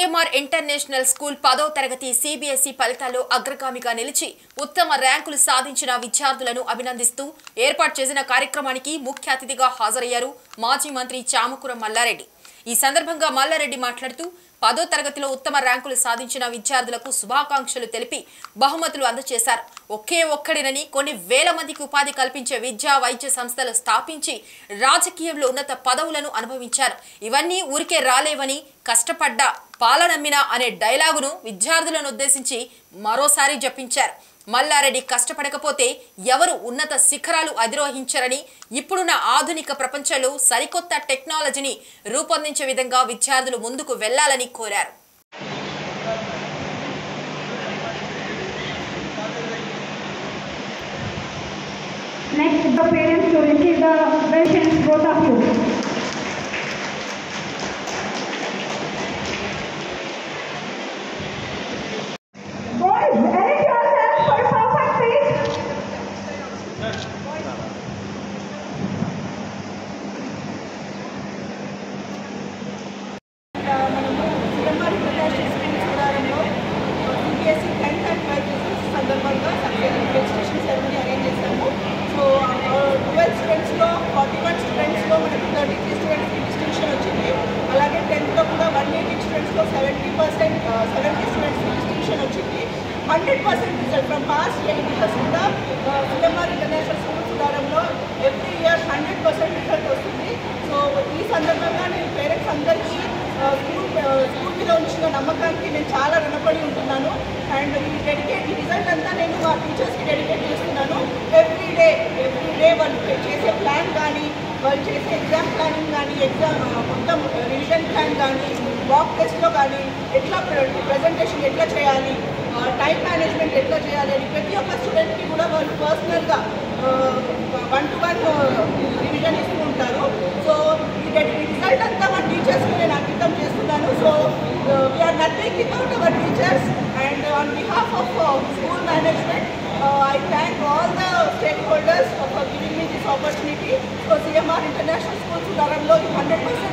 CMR international school 10వ తరగతి CBSE ఫలితాల్లో అగ్రగామిగా నిలిచి ఉత్తమ ర్యాంకులు సాధించిన విద్యార్థులను అభినందిస్తూ ఏర్పాటు చేసిన కార్యక్రమానికి ముఖ్య అతిథిగా హాజరయ్యారు మాజీ మంత్రి చామకూర మల్లారెడ్డి। ఈ సందర్భంగా మల్లారెడ్డి మాట్లాడుతూ 10వ తరగతిలో ఉత్తమ ర్యాంకులు సాధించిన విద్యార్థులకు శుభాకాంక్షలు తెలిపి బహుమతులు అందజేశారు। ఒకే ఒక్కడినని కొన్ని వేల మందికి ఉపాధి కల్పించే విద్యా వైద్య సంస్థలు స్థాపించి రాజకీయంలో ఉన్నత పదవులను అనుభవించారు। ఇవన్నీ ఊరికే రాలేవని కష్టపడ్డ పాలనమ్మిన అనే డైలాగును విద్యార్థులను ఉద్దేశించి మరోసారి జపించారు। మల్లారెడ్డి కష్టపడకపోతే ఎవరు ఉన్నత శిఖరాలు అధిరోహించరని ఇప్పుడున్న ఆధునిక ప్రపంచంలో సరికొత్త టెక్నాలజీని రూపొందించే విధంగా విద్యార్థులు ముందుకు వెళ్లాలని కోరారు। Next, the parents to receive the questions, both of you. Boys, arrange yourselves for a perfect seat. CMR international school చూడాలంలో సిబిఎస్ఈ 10th and 12th సందర్భంగా రిజిస్ట్రేషన్ సెరమనీ అరేంజ్ చేశాము। సో 12 స్టూడెంట్స్లో 41 స్టూడెంట్స్లో మనకి 33 స్టూడెంట్స్కి డిస్టింక్షన్ వచ్చింది। అలాగే 10thలో కూడా 180 స్టూడెంట్స్లో 70 స్టూడెంట్స్కి డిస్టింక్షన్ వచ్చింది। 100% రిజల్ట్ ఫ్రమ్ పాస్ట్ 8 ఇయర్స్ కూడా సిఎంఆర్ ఇంటర్నేషనల్ స్కూల్ చూడాలంలో ఎవ్రీ ఇయర్ 100% రిజల్ట్ వస్తుంది। సో ఈ సందర్భంగా నేను పేరెంట్స్ అందరికీ స్కూల్ మీద ఉంచిన నమ్మకానికి నేను చాలా రుణపడి ఉంటున్నాను। అండ్ ఈ రిజల్ట్ అంతా నేను మా టీచర్స్కి డెడికేట్ చేస్తున్నాను। ఎవ్రీ డే వాళ్ళు చేసే ప్లాన్ కానీ, వాళ్ళు చేసే ఎగ్జామ్ ప్లానింగ్ కానీ, మొత్తం రివిజన్ ప్లాన్ కానీ, మాక్ టెస్ట్లో కానీ ఎట్లా ప్రజెంటేషన్ ఎట్లా చేయాలి, టైం మేనేజ్మెంట్ ఎట్లా చేయాలి అని ప్రతి ఒక్క స్టూడెంట్కి కూడా వాళ్ళు పర్సనల్గా 1-to-1 రివిజన్ ఇస్తూ ఉంటారు। సో ఈ రిజల్ట్ అంతా మా టీచర్స్కి నేను అంకితం చేస్తున్నాను। So we are nothing without our teachers and on behalf of school management I thank all the stakeholders for giving me this opportunity. So CMR International School Sudaranlo 100%